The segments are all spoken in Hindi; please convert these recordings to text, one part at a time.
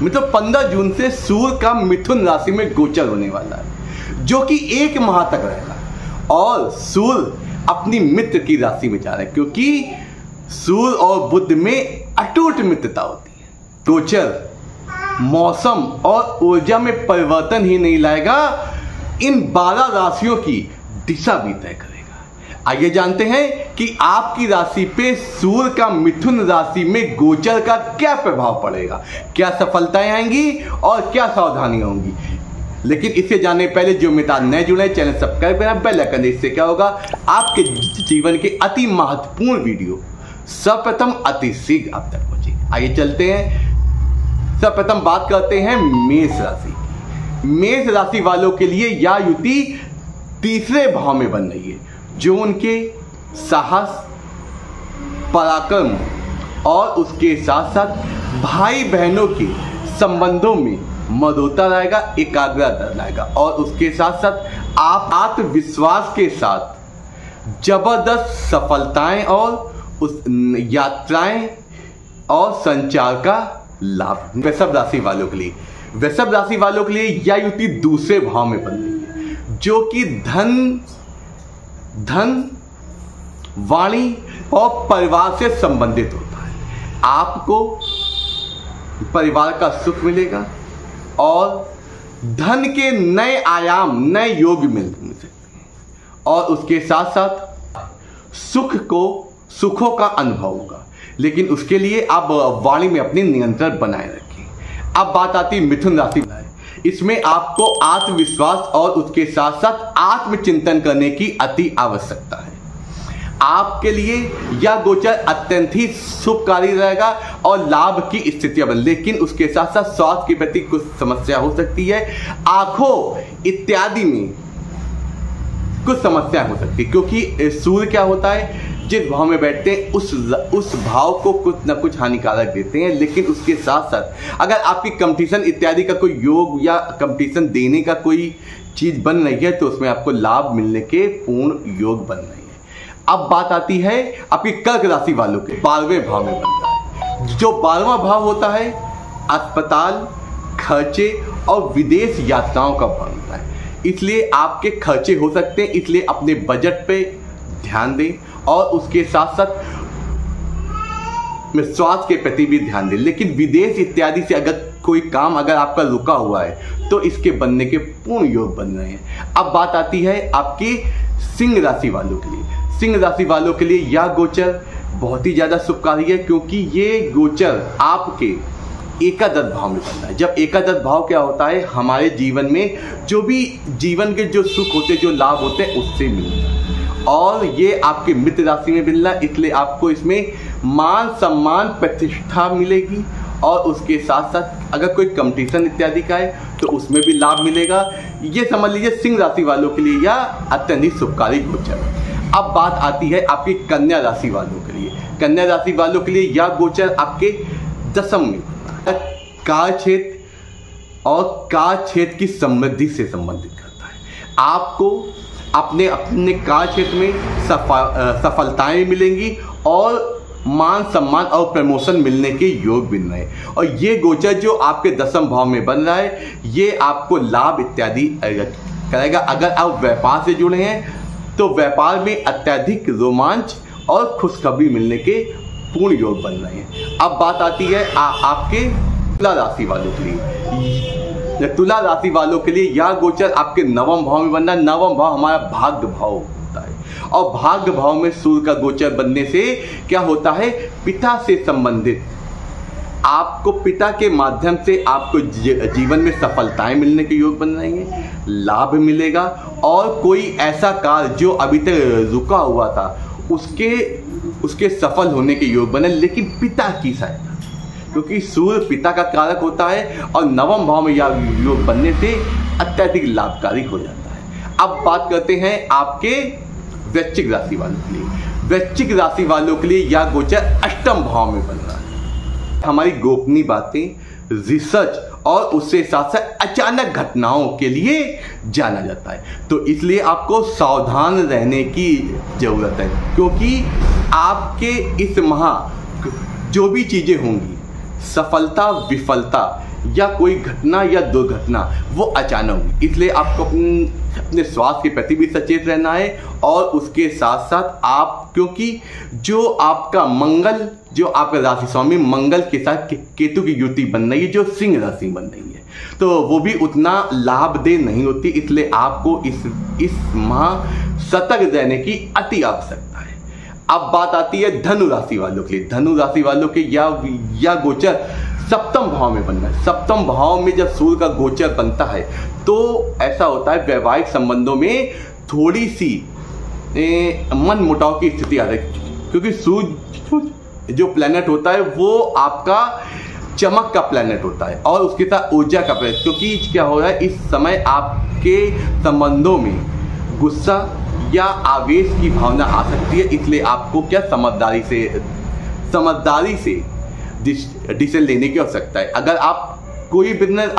मतलब 15 जून से सूर्य का मिथुन राशि में गोचर होने वाला है, जो कि 1 माह तक रहेगा। और सूर्य अपनी मित्र की राशि में जा रहा है, क्योंकि सूर्य और बुध में अटूट मित्रता होती है। गोचर मौसम और ऊर्जा में परिवर्तन ही नहीं लाएगा, इन 12 राशियों की दिशा भी तय करेगा। आइए जानते हैं कि आपकी राशि पे सूर्य का मिथुन राशि में गोचर का क्या प्रभाव पड़ेगा, क्या सफलताएं आएंगी और क्या सावधानियां होंगी। लेकिन इससे जानने पहले जो मित्र नए जुड़े चैनल सब्सक्राइब करना, बेल आइकन दबाना। इससे क्या होगा, आपके जीवन के अति महत्वपूर्ण वीडियो सर्वप्रथम अति शीघ्र आप तक पहुंचेगी। आइए चलते हैं, सर्वप्रथम बात करते हैं मेष राशि। मेष राशि वालों के लिए यह युति तीसरे भाव में बन रही है, जो उनके साहस, पराक्रम और उसके साथ साथ भाई बहनों के संबंधों में मधुरता लाएगा, एकाग्रता लाएगा। और उसके साथ साथ आप आत्मविश्वास के साथ जबरदस्त सफलताएं और उस यात्राएं और संचार का लाभ। वृषभ राशि वालों के लिए, वृषभ राशि वालों के लिए यह युति दूसरे भाव में बन रही है, जो कि धन, वाणी और परिवार से संबंधित होता है। आपको परिवार का सुख मिलेगा और धन के नए आयाम, नए योग मिल सकते हैं। और उसके साथ साथ सुखों का अनुभव होगा, लेकिन उसके लिए आप वाणी में अपने नियंत्रण बनाए रखें। अब बात आती है मिथुन राशि। इसमें आपको आत्मविश्वास और उसके साथ साथ आत्मचिंतन करने की अति आवश्यकता है। आपके लिए यह गोचर अत्यंत ही शुभकारी रहेगा और लाभ की स्थितियां बन, लेकिन उसके साथ साथ स्वास्थ्य के प्रति कुछ समस्या हो सकती है। आंखों इत्यादि में कुछ समस्या हो सकती है, क्योंकि सूर्य क्या होता है, जिस भाव में बैठते हैं उस भाव को कुछ न कुछ हानिकारक देते हैं। लेकिन उसके साथ साथ अगर आपकी कंपटीशन इत्यादि का कोई योग या कंपटीशन देने का कोई चीज बन रही है, तो उसमें आपको लाभ मिलने के पूर्ण योग बन रहे हैं। अब बात आती है आपकी कर्क राशि वालों के 12वें भाव में बन रहा है, जो 12वां भाव होता है अस्पताल, खर्चे और विदेश यात्राओं का भाव होता है। इसलिए आपके खर्चे हो सकते हैं, इसलिए अपने बजट पे ध्यान दें और उसके साथ साथ स्वास्थ्य के प्रति भी ध्यान दें। लेकिन विदेश इत्यादि से अगर कोई काम अगर आपका रुका हुआ है, तो इसके बनने के पूर्ण योग बन रहे हैं। अब बात आती है आपकी सिंह राशि वालों के लिए। सिंह राशि वालों के लिए यह गोचर बहुत ही ज्यादा शुभकारी है, क्योंकि ये गोचर आपके एकादश भाव में बनता है। जब एकादश भाव क्या होता है, हमारे जीवन में जो भी जीवन के जो सुख होते हैं, जो लाभ होते हैं, उससे मिलता है। और ये आपके मित्र राशि में मिल रहा है, इसलिए आपको इसमें मान सम्मान प्रतिष्ठा मिलेगी। और उसके साथ साथ अगर कोई कंपटीशन इत्यादि का है, तो उसमें भी लाभ मिलेगा। ये समझ लीजिए सिंह राशि वालों के लिए यह अत्यंत शुभकारी गोचर है। अब बात आती है आपकी कन्या राशि वालों के लिए। कन्या राशि वालों के लिए यह गोचर आपके 10वें में कार्य क्षेत्र और कार्य क्षेत्र की समृद्धि से संबंधित करता है। आपको अपने कार्य क्षेत्र में सफलताएं मिलेंगी और मान सम्मान और प्रमोशन मिलने के योग बन रहे हैं। और ये गोचर जो आपके 10वें भाव में बन रहा है, ये आपको लाभ इत्यादि करेगा। अगर आप व्यापार से जुड़े हैं, तो व्यापार में अत्यधिक रोमांच और खुशखबरी मिलने के पूर्ण योग बन रहे हैं। अब बात आती है आपके तुला राशि वालों के लिए। तुला राशि वालों के लिए यह गोचर आपके 9वें भाव में बनना है। 9वां भाव हमारा भाग्य भाव होता है, और भाग्य भाव में सूर्य का गोचर बनने से क्या होता है, पिता से संबंधित आपको पिता के माध्यम से आपको जीवन में सफलताएं मिलने के योग बन रहे हैं, लाभ मिलेगा। और कोई ऐसा कार्य जो अभी तक रुका हुआ था, उसके सफल होने के योग बने, लेकिन पिता की सहायता, क्योंकि सूर्य पिता का कारक होता है और 9वें भाव में यह योग बनने से अत्यधिक लाभकारी हो जाता है। अब बात करते हैं आपके वृश्चिक राशि वालों के लिए। वृश्चिक राशि वालों के लिए यह गोचर 8वें भाव में बन रहा है। हमारी गोपनीय बातें, रिसर्च और उससे साथ साथ अचानक घटनाओं के लिए जाना जाता है, तो इसलिए आपको सावधान रहने की जरूरत है, क्योंकि आपके इस माह जो भी चीजें होंगी सफलता विफलता या कोई घटना या दुर्घटना वो अचानक हुई, इसलिए आपको अपने स्वास्थ्य के प्रति भी सचेत रहना है। और उसके साथ साथ आप, क्योंकि जो आपका मंगल, जो आपका राशि स्वामी मंगल के साथ केतु की युति बन रही है, जो सिंह राशि बन रही है, तो वो भी उतना लाभदेह नहीं होती, इसलिए आपको इस माह सतर्क रहने की अति आवश्यकता है। अब बात आती है धनु राशि वालों के लिए। धनु राशि वालों के या गोचर सप्तम भाव में बनना है। सप्तम भाव में जब सूर्य का गोचर बनता है तो ऐसा होता है वैवाहिक संबंधों में थोड़ी सी मन मुटाव की स्थिति आ रही है, क्योंकि सूर्य जो प्लैनेट होता है वो आपका चमक का प्लैनेट होता है और उसके साथ ऊर्जा का प्लैनेट। क्योंकि क्या हो रहा है, इस समय आपके संबंधों में गुस्सा या आवेश की भावना आ सकती है, इसलिए आपको क्या समझदारी से डिसीजन लेने की आवश्यकता है। अगर आप कोई बिजनेस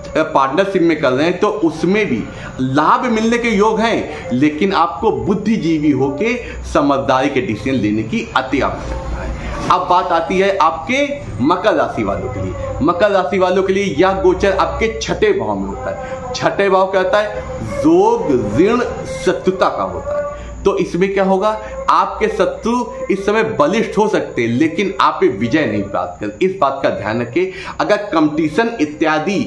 पार्टनरशिप में कर रहे हैं तो उसमें भी लाभ मिलने के योग हैं, लेकिन आपको बुद्धिजीवी होके समझदारी के डिसीजन लेने की अति आवश्यकता है। अब बात आती है आपके मकर राशि वालों के लिए। मकर राशि वालों के लिए यह गोचर आपके छठे भाव में होता है। छठे भाव क्या होता है, रोग ऋण शत्रुता का होता है। तो इसमें क्या होगा, आपके शत्रु इस समय बलिष्ठ हो सकते हैं लेकिन आप पे विजय नहीं प्राप्त कर। इस बात का ध्यान रखें। अगर कंपटीशन इत्यादि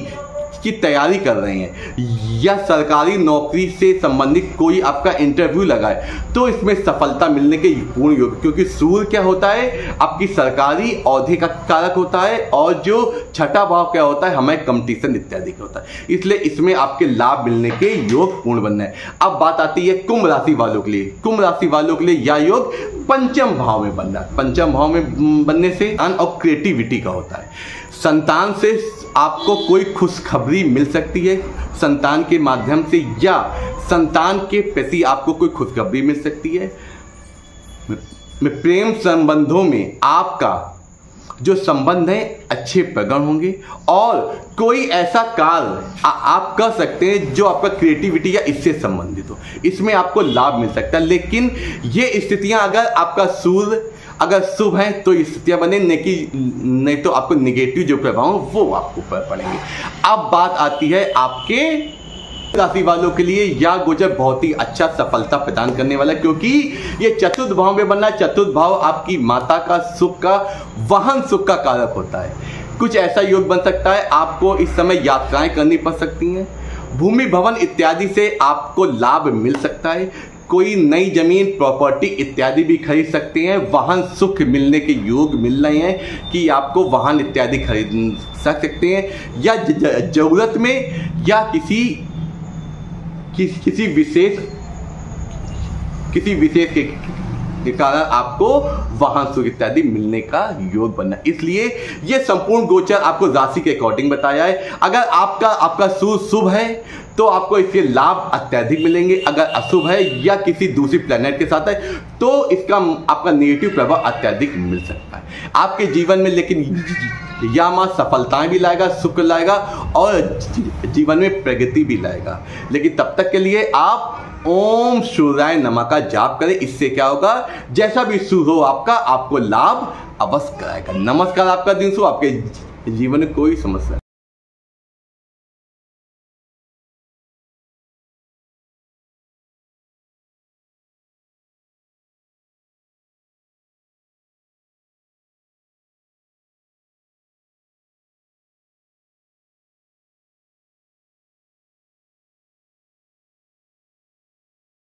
की तैयारी कर रहे हैं या सरकारी नौकरी से संबंधित कोई आपका इंटरव्यू लगा है तो इसमें सफलता मिलने के पूर्ण योग, क्योंकि सूर्य क्या होता है, आपकी सरकारी औहदे का कारक होता है और जो छठा भाव क्या होता है, हमें कंपटीशन इत्यादि का होता है, इसलिए इसमें आपके लाभ मिलने के योग पूर्ण बनना है। अब बात आती है कुंभ राशि वालों के लिए। कुंभ राशि वालों के लिए यह योग पंचम भाव में बनना है। पंचम भाव में बनने से और क्रिएटिविटी का होता है। संतान से आपको कोई खुशखबरी मिल सकती है, संतान के माध्यम से या संतान के प्रति आपको कोई खुशखबरी मिल सकती है। प्रेम संबंधों में आपका जो संबंध है अच्छे प्रगण होंगे और कोई ऐसा कार्य आप कर सकते हैं जो आपका क्रिएटिविटी या इससे संबंधित हो, इसमें आपको लाभ मिल सकता है। लेकिन ये स्थितियां अगर आपका सूर्य अगर शुभ है तो स्थितियां बने, नहीं तो आपको नेगेटिव जो प्रभाव वो आपको पड़ेंगे। अब बात आती है आपके राशि वालों के लिए यह गोचर बहुत ही अच्छा सफलता प्रदान करने वाला है, क्योंकि ये चतुर्थ भाव में बनना है। चतुर्थ भाव आपकी माता का सुख का, वाहन सुख का कारक होता है। कुछ ऐसा योग बन सकता है, आपको इस समय यात्राएं करनी पड़ सकती हैं, भूमि भवन इत्यादि से आपको लाभ मिल सकता है, कोई नई जमीन प्रॉपर्टी इत्यादि भी खरीद सकते हैं, वाहन सुख मिलने के योग मिल रहे हैं कि आपको वाहन इत्यादि खरीद सकते हैं, या जरूरत में या किसी विशेष के कारण आपको वाहन सुख इत्यादि मिलने का योग बनना। इसलिए ये संपूर्ण गोचर आपको राशि के अकॉर्डिंग बताया है। अगर आपका सूर्य शुभ है तो आपको इसके लाभ अत्यधिक मिलेंगे, अगर अशुभ है या किसी दूसरी प्लैनेट के साथ है तो इसका आपका नेगेटिव प्रभाव अत्यधिक मिल सकता है आपके जीवन में। लेकिन यह माह सफलताएं भी लाएगा, सुख लाएगा और जीवन में प्रगति भी लाएगा। लेकिन तब तक के लिए आप ओम सूर्याय नमः का जाप करें। इससे क्या होगा, जैसा भी शुभ हो आपको लाभ अवश्य कराएगा। नमस्कार, आपका दिन शुभ, आपके जीवन में कोई समस्या